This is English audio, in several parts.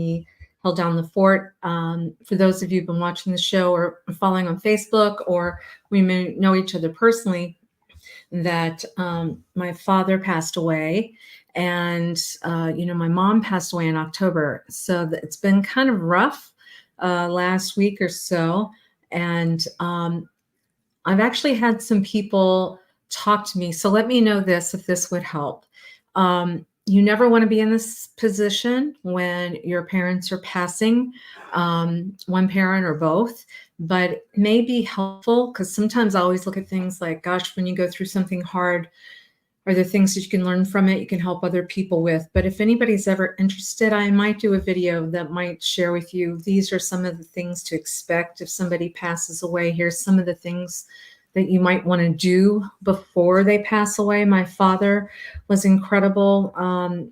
he held down the fort. For those of you who've been watching the show or following on Facebook, or we may know each other personally, that my father passed away, and my mom passed away in October. So it's been kind of rough last week or so. And I've actually had some people talk to me. So let me know this, if this would help. You never want to be in this position when your parents are passing, one parent or both, but it may be helpful, because sometimes I always look at things like, gosh, when you go through something hard, are there things that you can learn from it, you can help other people with? But if anybody's ever interested, I might do a video that might share with you, these are some of the things to expect if somebody passes away. Here's some of the things that you might want to do before they pass away. My father was incredible,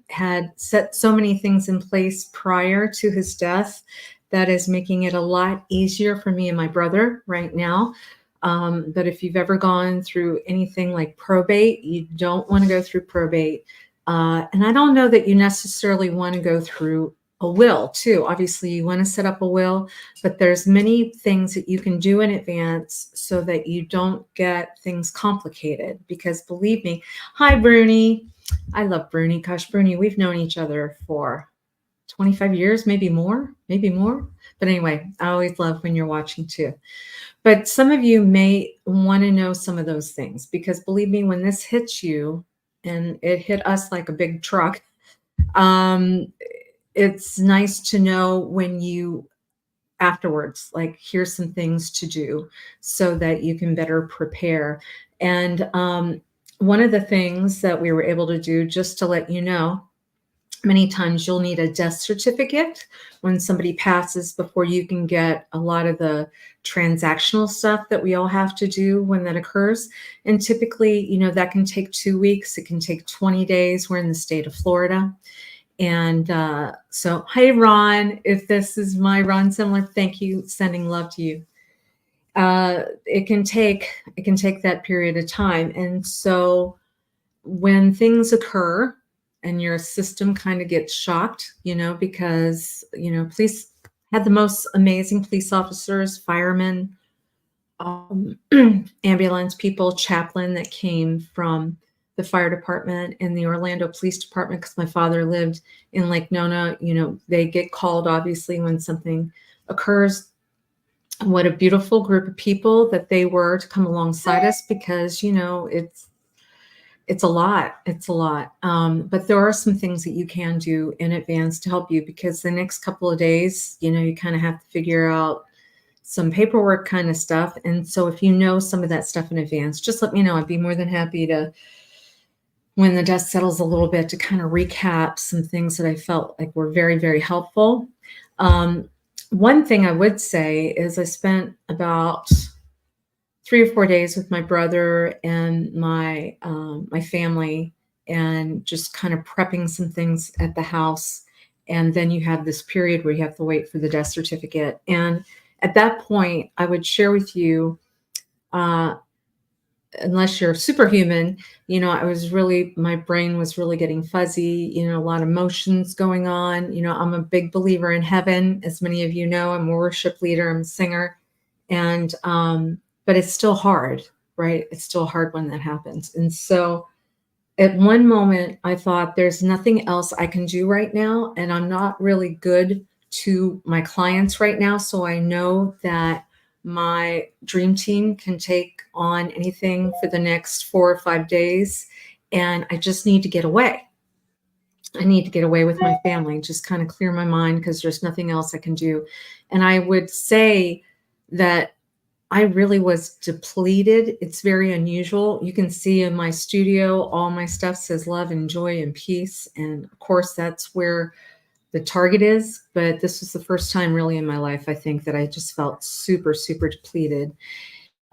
had set so many things in place prior to his death that is making it a lot easier for me and my brother right now. But if you've ever gone through anything like probate, you don't want to go through probate. And I don't know that you necessarily want to go through a will too. Obviously you want to set up a will, but there's many things that you can do in advance so that you don't get things complicated, because believe me, hi Bruni. I love Bruni. Gosh, Bruni, we've known each other for 25 years, maybe more. But anyway, I always love when you're watching too. But some of you may want to know some of those things, because believe me, when this hits you, and it hit us like a big truck, it's nice to know when you afterwards, like, here's some things to do so that you can better prepare. And one of the things that we were able to do, just to let you know, many times you'll need a death certificate when somebody passes before you can get a lot of the transactional stuff that we all have to do when that occurs. And typically, that can take 2 weeks. It can take 20 days. We're in the state of Florida. And so, hey, Ron, if this is my Ron Similar, thank you. Sending love to you. It can take that period of time. And so when things occur, and your system kind of gets shocked, because, police had the most amazing police officers, firemen, ambulance people, chaplain that came from the fire department and the Orlando Police Department, because my father lived in Lake Nona. They get called, obviously, when something occurs. What a beautiful group of people that they were to come alongside us, because, it's a lot. But there are some things that you can do in advance to help you, because the next couple of days, you kind of have to figure out some paperwork kind of stuff. And so if you know some of that stuff in advance, just let me know. I'd be more than happy to, when the dust settles a little bit, to kind of recap some things that I felt like were very, very helpful. One thing I would say is I spent about 3 or 4 days with my brother and my family, and just kind of prepping some things at the house. And then you have this period where you have to wait for the death certificate. And at that point, I would share with you, unless you're superhuman, I was really, my brain was really getting fuzzy, a lot of emotions going on. I'm a big believer in heaven. As many of you know, I'm a worship leader, I'm a singer. And, but it's still hard, right? It's still hard when that happens. And so at one moment I thought there's nothing else I can do right now. And I'm not really good to my clients right now. So I know that my dream team can take on anything for the next 4 or 5 days. And I just need to get away. I need to get away with my family, just kind of clear my mind, because there's nothing else I can do. And I would say that I really was depleted. It's very unusual. You can see in my studio, all my stuff says love and joy and peace. And of course, that's where the target is. But this was the first time really in my life, I think, that I just felt super, super depleted.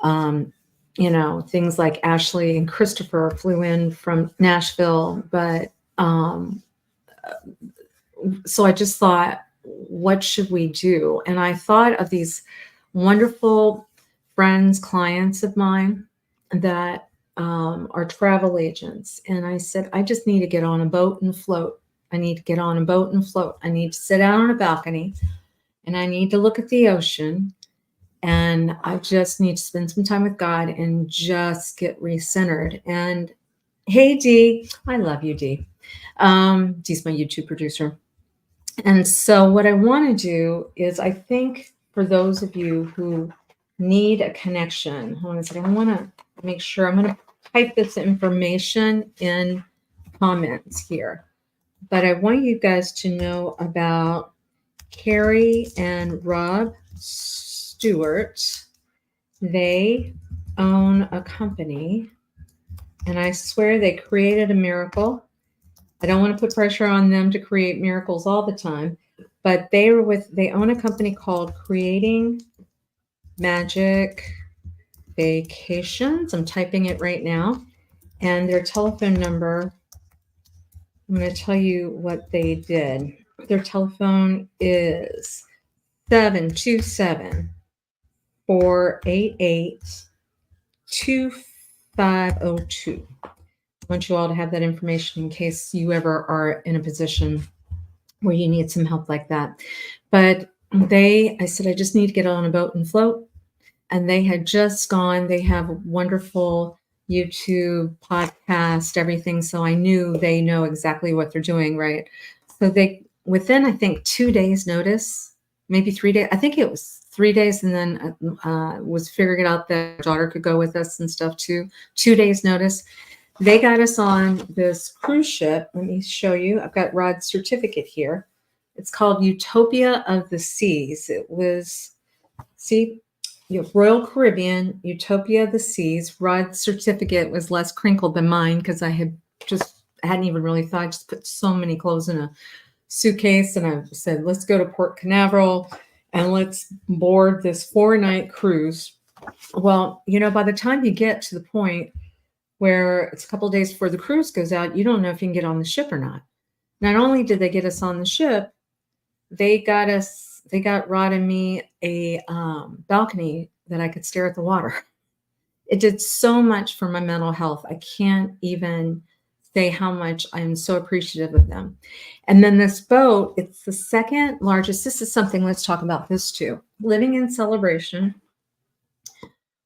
Things like Ashley and Christopher flew in from Nashville. But so I just thought, what should we do? And I thought of these wonderful friends, clients of mine that are travel agents. And I said, I just need to get on a boat and float. I need to get on a boat and float. I need to sit out on a balcony and I need to look at the ocean. And I just need to spend some time with God and just get recentered. And hey, Dee, I love you, Dee. Dee's my YouTube producer. And so what I want to do is, I think for those of you who need a connection, hold on a second, I want to make sure, I'm going to type this information in comments here. But I want you guys to know about Carrie and Rob Stewart. They own a company, and I swear they created a miracle. I don't want to put pressure on them to create miracles all the time, but they own a company called Creating Magic Vacations. I'm typing it right now. And their telephone number, I'm going to tell you what they did. Their telephone is 727-488-2502. I want you all to have that information in case you ever are in a position where you need some help like that. But I said, I just need to get on a boat and float. And they had just gone, they have a wonderful YouTube podcast, everything. So I knew they know exactly what they're doing, right? So within, I think, 2 days notice, maybe 3 days, I think it was 3 days, and then was figuring out that daughter could go with us and stuff too. 2 days notice. They got us on this cruise ship. Let me show you. I've got Rod's certificate here. It's called Utopia of the Seas. It was, Royal Caribbean, Utopia of the Seas. Rod's certificate was less crinkled than mine because I hadn't even really thought. I just put so many clothes in a suitcase, and I said, let's go to Port Canaveral and let's board this 4-night cruise. Well, by the time you get to the point where it's a couple of days before the cruise goes out, you don't know if you can get on the ship or not. Not only did they get us on the ship, they got Rod and me a balcony that I could stare at the water. It did so much for my mental health. I can't even say how much I'm so appreciative of them. And then this boat, it's the second largest. This is something, let's talk about this too. Living in celebration.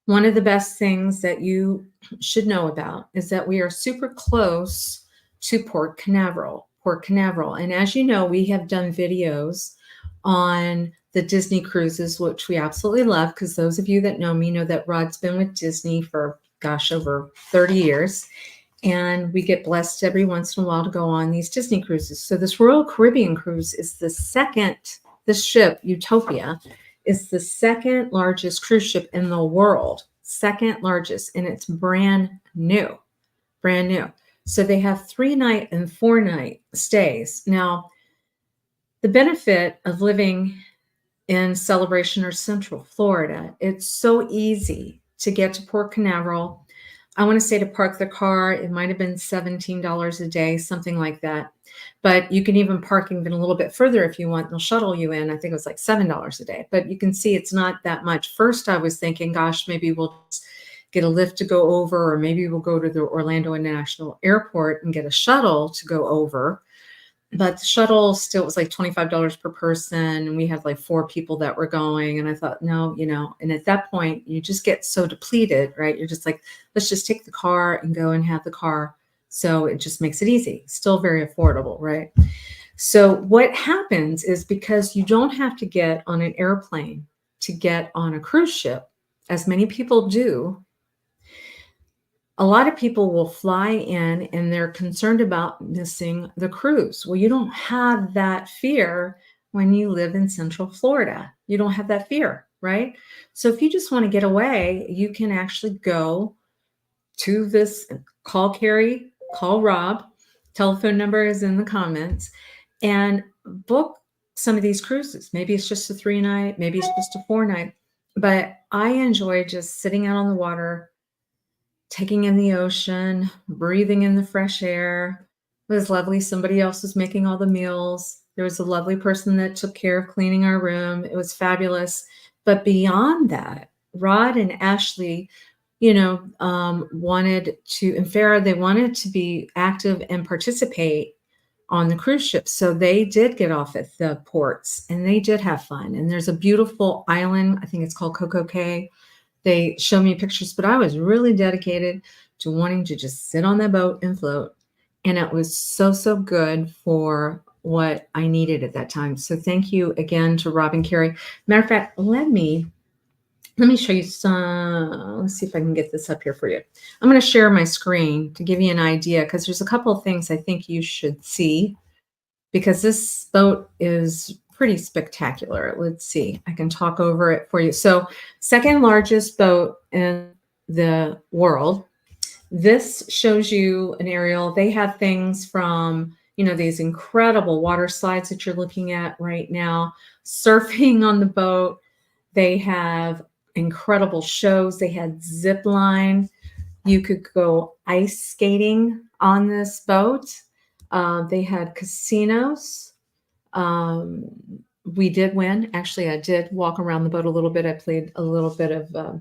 One of the best things that you should know about is that we are super close to Port Canaveral. And as you know, we have done videos on the Disney cruises, which we absolutely love, because those of you that know me know that Rod's been with Disney for, over 30 years. And we get blessed every once in a while to go on these Disney cruises. So this Royal Caribbean cruise is this ship, Utopia, is the second largest cruise ship in the world, second largest, and it's brand new. So they have 3-night and 4-night stays. Now, the benefit of living in Celebration or Central Florida, it's so easy to get to Port Canaveral I want to say to park the car, it might have been $17 a day, something like that. But you can even park even a little bit further if you want. They'll shuttle you in. I think it was like $7 a day. But you can see it's not that much. First, I was thinking, gosh, maybe we'll just get a lift to go over, or maybe we'll go to the Orlando International Airport and get a shuttle to go over. But the shuttle still was like $25 per person. And we had like 4 people that were going. And I thought, no, and at that point, you just get so depleted, right? You're just like, let's just take the car and go and have the car. So it just makes it easy. Still very affordable, right? So what happens is, because you don't have to get on an airplane to get on a cruise ship, as many people do, a lot of people will fly in and they're concerned about missing the cruise. Well, you don't have that fear when you live in Central Florida. You don't have that fear, right? So if you just want to get away, you can actually go to this, call Carrie, call Rob, telephone number is in the comments, and book some of these cruises. Maybe it's just a 3-night, maybe it's just a 4-night, but I enjoy just sitting out on the water, taking in the ocean, breathing in the fresh air. It was lovely. Somebody else was making all the meals. There was a lovely person that took care of cleaning our room. It was fabulous. But beyond that, Rod and Ashley, wanted to, and Farah, they wanted to be active and participate on the cruise ship. So they did get off at the ports and they did have fun. And there's a beautiful island, I think it's called 𝐶𝐬𝐭𝐤. They showed me pictures, but I was really dedicated to wanting to just sit on that boat and float. And it was so, so good for what I needed at that time. So thank you again to Rob and Carrie. Matter of fact, let me show you some. Let's see if I can get this up here for you. I'm going to share my screen to give you an idea, because there's a couple of things I think you should see, because this boat is pretty spectacular. Let's see, I can talk over it for you. So, second largest boat in the world. This shows you an aerial. They have things from, these incredible water slides that you're looking at right now, surfing on the boat. They have incredible shows. They had zip line. You could go ice skating on this boat. They had casinos. We did win. Actually, I did walk around the boat a little bit. I played a little bit of,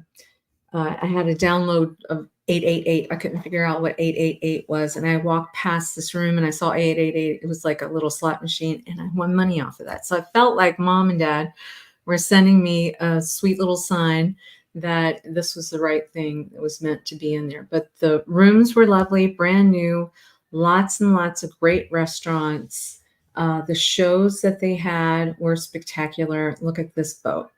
I had a download of 888. I couldn't figure out what 888 was. And I walked past this room and I saw 888. It was like a little slot machine, and I won money off of that. So I felt like Mom and Dad were sending me a sweet little sign that this was the right thing that was meant to be in there. But the rooms were lovely, brand new, lots and lots of great restaurants. The shows that they had were spectacular. Look at this boat.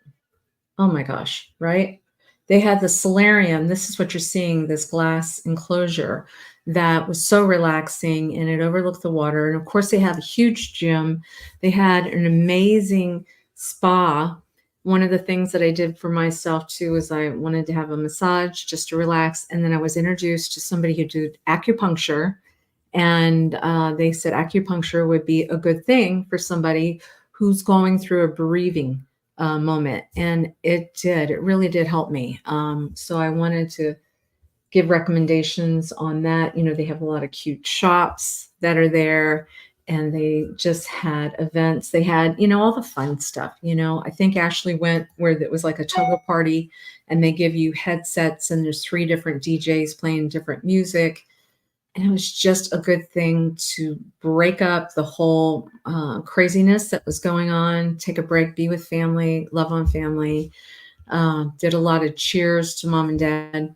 Oh my gosh, right? They had the solarium. This is what you're seeing, this glass enclosure that was so relaxing, and it overlooked the water. And of course, they have a huge gym. They had an amazing spa. One of the things that I did for myself too is I wanted to have a massage just to relax. And then I was introduced to somebody who did acupuncture. And they said acupuncture would be a good thing for somebody who's going through a bereaving moment. And it did. It really did help me. So I wanted to give recommendations on that. They have a lot of cute shops that are there, and they just had events. They had, all the fun stuff. I think Ashley went where it was like a toga party, and they give you headsets, and there's 3 different DJs playing different music. And it was just a good thing to break up the whole craziness that was going on, take a break, be with family, love on family. Did a lot of cheers to Mom and Dad,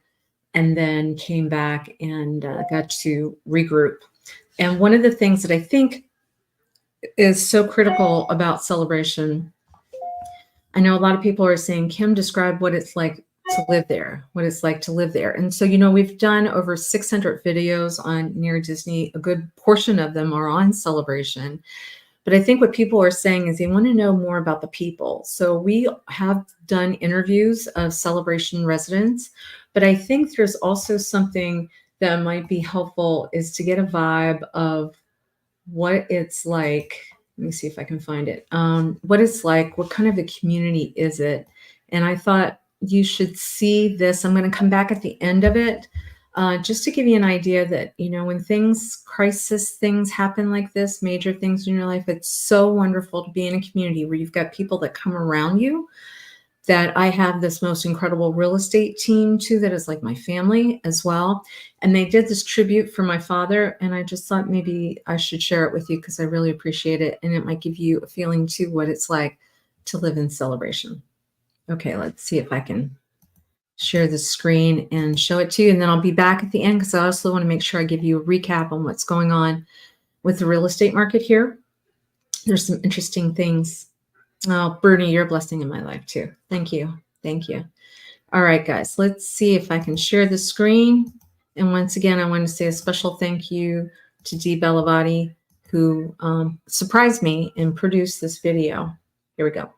and then came back and got to regroup. And one of the things that I think is so critical about celebration, I know a lot of people are saying, Kim, describe what it's like to live there, what it's like to live there. And so, we've done over 600 videos on Near Disney. A good portion of them are on celebration. But I think what people are saying is they want to know more about the people. So we have done interviews of celebration residents, but I think there's also something that might be helpful is to get a vibe of what it's like. Let me see if I can find it. What it's like, what kind of a community is it? And I thought you should see this. I'm going to come back at the end of it. just to give you an idea that, when crisis things happen like this, major things in your life, it's so wonderful to be in a community where you've got people that come around you, that I have this most incredible real estate team too, that is like my family as well. And they did this tribute for my father. And I just thought maybe I should share it with you because I really appreciate it. And it might give you a feeling too, what it's like to live in celebration. Okay, let's see if I can share the screen and show it to you. And then I'll be back at the end because I also want to make sure I give you a recap on what's going on with the real estate market here. There's some interesting things. Oh, Bernie, you're a blessing in my life too. Thank you. Thank you. All right, guys, let's see if I can share the screen. And once again, I want to say a special thank you to 𝐷𝐞𝐘𝐫, who surprised me and produced this video. Here we go.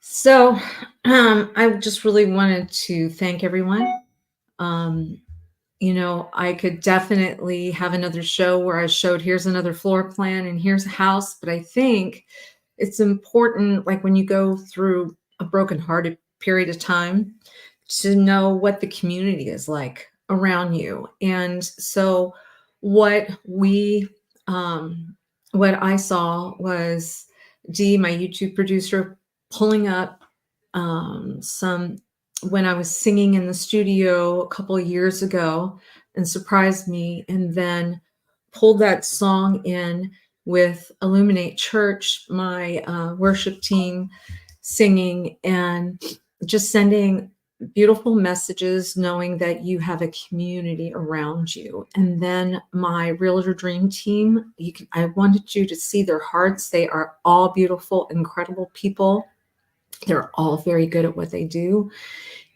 So I just really wanted to thank everyone. Um, I could definitely have another show where I showed here's another floor plan and here's a house, but I think it's important, like when you go through a brokenhearted period of time, to know what the community is like around you. And so what we what I saw was Dee, my YouTube producer, pulling up some when I was singing in the studio a couple of years ago and surprised me, and then pulled that song in with Illuminate Church, my worship team, singing and just sending beautiful messages, knowing that you have a community around you. And then my Realtor Dream Team, I wanted you to see their hearts. They are all beautiful, incredible people. They're all very good at what they do.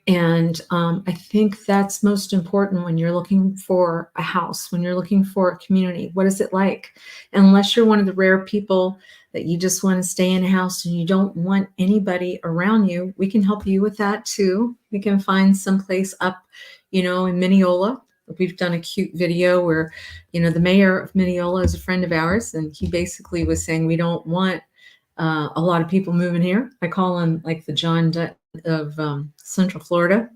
And I think that's most important when you're looking for a house, when you're looking for a community. What is it like? Unless you're one of the rare people that you just want to stay in a house and you don't want anybody around you, we can help you with that too. We can find someplace up, in Mineola. We've done a cute video where, the mayor of Mineola is a friend of ours, and he basically was saying we don't want a lot of people moving here. I call him like the John Dutton of Central Florida.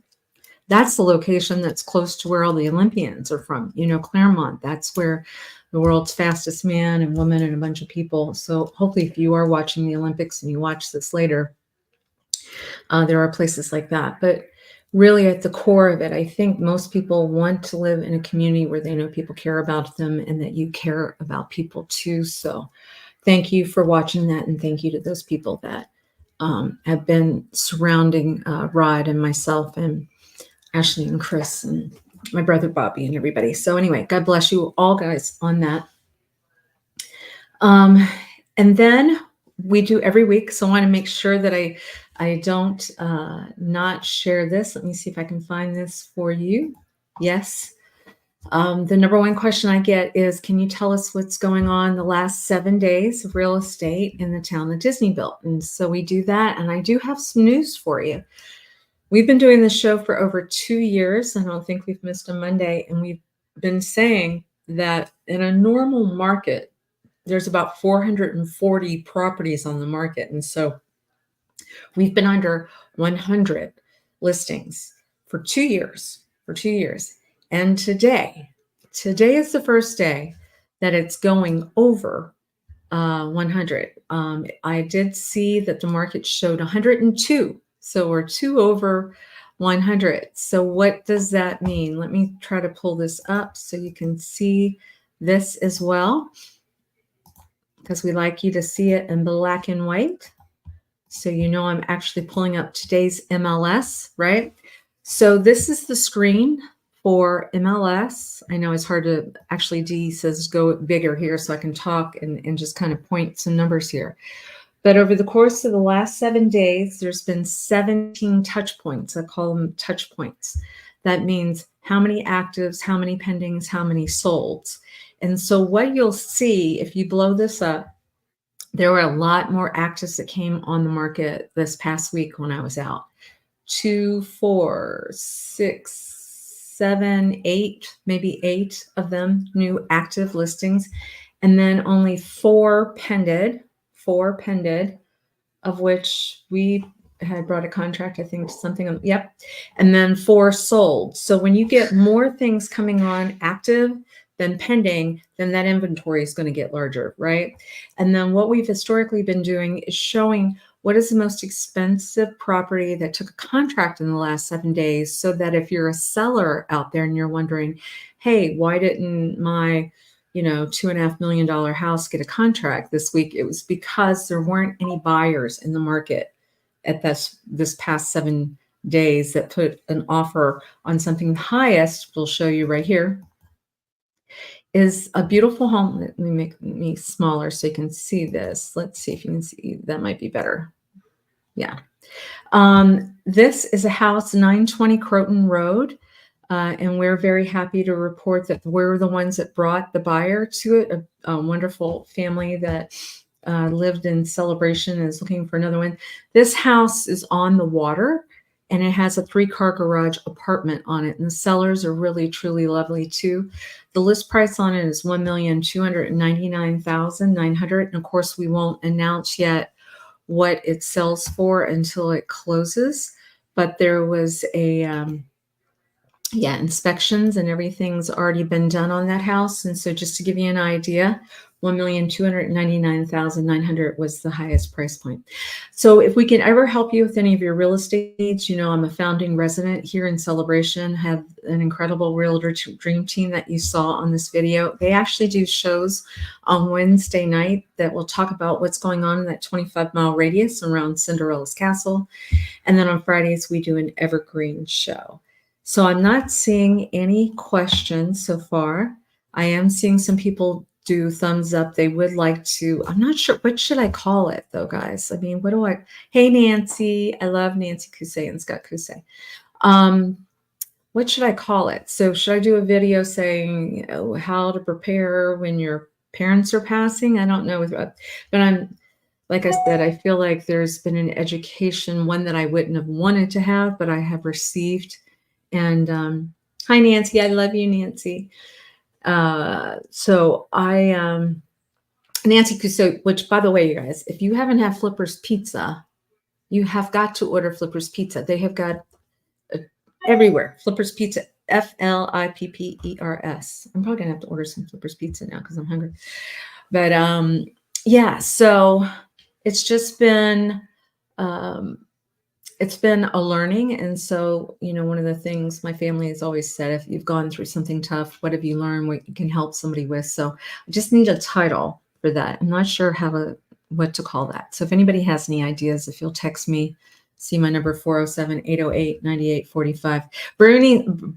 That's the location that's close to where all the Olympians are from. Claremont, that's where the world's fastest man and woman and a bunch of people. So hopefully if you are watching the Olympics and you watch this later, there are places like that. But really at the core of it, I think most people want to live in a community where they know people care about them and that you care about people too. So thank you for watching that, and thank you to those people that have been surrounding Rod and myself and Ashley and Chris and my brother Bobby and everybody. So anyway, God bless you all guys on that. And then we do every week. So I want to make sure that I don't not share this. Let me see if I can find this for you. Yes. The number one question I get is, can you tell us what's going on the last 7 days of real estate in the town that Disney built? And so we do that. And I do have some news for you. We've been doing this show for over 2 years. I don't think we've missed a Monday. And we've been saying that in a normal market, there's about 440 properties on the market. And so we've been under 100 listings for 2 years, And today is the first day that it's going over 100. I did see that the market showed 102. So we're 2 over 100. So what does that mean? Let me try to pull this up so you can see this as well, because we like you to see it in black and white. So I'm actually pulling up today's MLS, right? So this is the screen for MLS. I know it's hard to actually, Dee says go bigger here so I can talk and just kind of point some numbers here. But over the course of the last 7 days, there's been 17 touch points. I call them touch points. That means how many actives, how many pendings, how many solds. And so what you'll see if you blow this up, there were a lot more actives that came on the market this past week when I was out. 2, 4, 6, 7, 8, maybe 8 of them new active listings. And then only 4 pended, of which we had brought a contract, I think something, yep. And then 4 sold. So when you get more things coming on active than pending, then that inventory is going to get larger, right? And then what we've historically been doing is showing what is the most expensive property that took a contract in the last 7 days, so that if you're a seller out there and you're wondering, hey, why didn't my $2.5 million house get a contract this week? It was because there weren't any buyers in the market at this past 7 days that put an offer on something. The highest, we'll show you right here, is a beautiful home. Let me make me smaller so you can see this. Let's see if you can see. That might be better. Yeah. This is a house, 920 Croton Road. And we're very happy to report that we're the ones that brought the buyer to it, a wonderful family that lived in Celebration and is looking for another one. This house is on the water, and it has a 3-car garage apartment on it. And the sellers are really, truly lovely too. The list price on it is $1,299,900. And of course, we won't announce yet what it sells for until it closes. But there was a inspections and everything's already been done on that house. And so just to give you an idea, $1,299,900 was the highest price point. So if we can ever help you with any of your real estate needs, you know, I'm a founding resident here in Celebration, have an incredible realtor dream team that you saw on this video. They actually do shows on Wednesday night that will talk about what's going on in that 25-mile radius around Cinderella's Castle. And then on Fridays, we do an evergreen show. So I'm not seeing any questions so far. I am seeing some people do thumbs up. They would like to, I'm not sure, what should I call it though, guys? I mean, hey, Nancy, I love Nancy 𝐄𝐬𝐿 and Scott 𝐂𝐬𝐿. What should I call it? So should I do a video saying how to prepare when your parents are passing? I don't know, but like I said, I feel like there's been an education, one that I wouldn't have wanted to have, but I have received. And hi, Nancy. I love you, Nancy. So Nancy 𝐂𝐬𝐿, which by the way, you guys, if you haven't had Flipper's Pizza, you have got to order Flipper's Pizza. They have got everywhere. Flipper's Pizza, FLIPPERS. I'm probably gonna have to order some Flipper's Pizza now because I'm hungry. But yeah, so it's just been it's been a learning. And so, you know, one of the things my family has always said, if you've gone through something tough, what have you learned, what you can help somebody with? So I just need a title for that. I'm not sure what to call that. So if anybody has any ideas, if you'll text me, see my number 407-808-9845.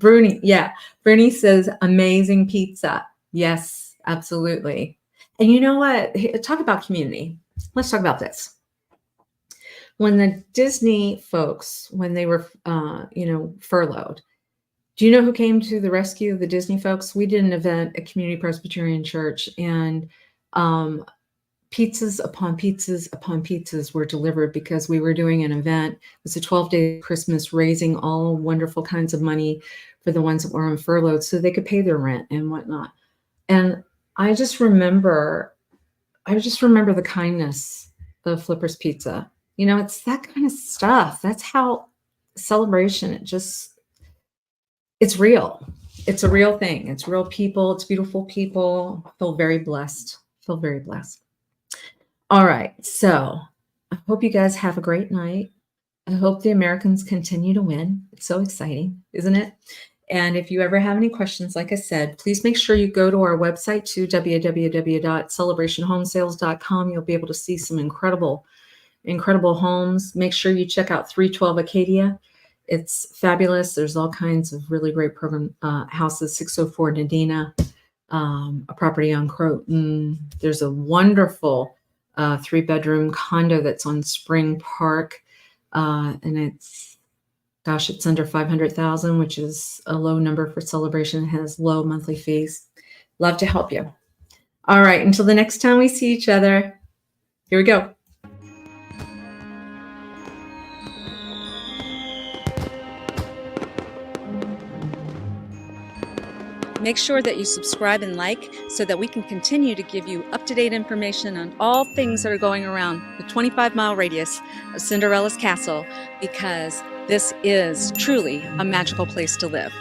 Bruni says amazing pizza. Yes, absolutely. And you know what? Talk about community. Let's talk about this. When the Disney folks, when they were, furloughed, do you know who came to the rescue of the Disney folks? We did an event at Community Presbyterian Church, and pizzas upon pizzas upon pizzas were delivered because we were doing an event. It was a 12-day Christmas, raising all wonderful kinds of money for the ones that were on furloughed so they could pay their rent and whatnot. And I just remember the kindness of Flipper's Pizza. You know, it's that kind of stuff. That's how Celebration, it's real. It's a real thing. It's real people. It's beautiful people. I feel very blessed. All right. So I hope you guys have a great night. I hope the Americans continue to win. It's so exciting, isn't it? And if you ever have any questions, like I said, please make sure you go to our website to www.celebrationhomesales.com. You'll be able to see some incredible homes. Make sure you check out 312 Acadia. It's fabulous. There's all kinds of really great program houses. 604 Nadina, a property on Croton. There's a wonderful 3-bedroom condo that's on Spring Park, and it's under 500,000, which is a low number for Celebration. It has low monthly fees. Love to help you. All right, until the next time we see each other, here we go. Make sure that you subscribe and like so that we can continue to give you up-to-date information on all things that are going around the 25-mile radius of Cinderella's Castle, because this is truly a magical place to live.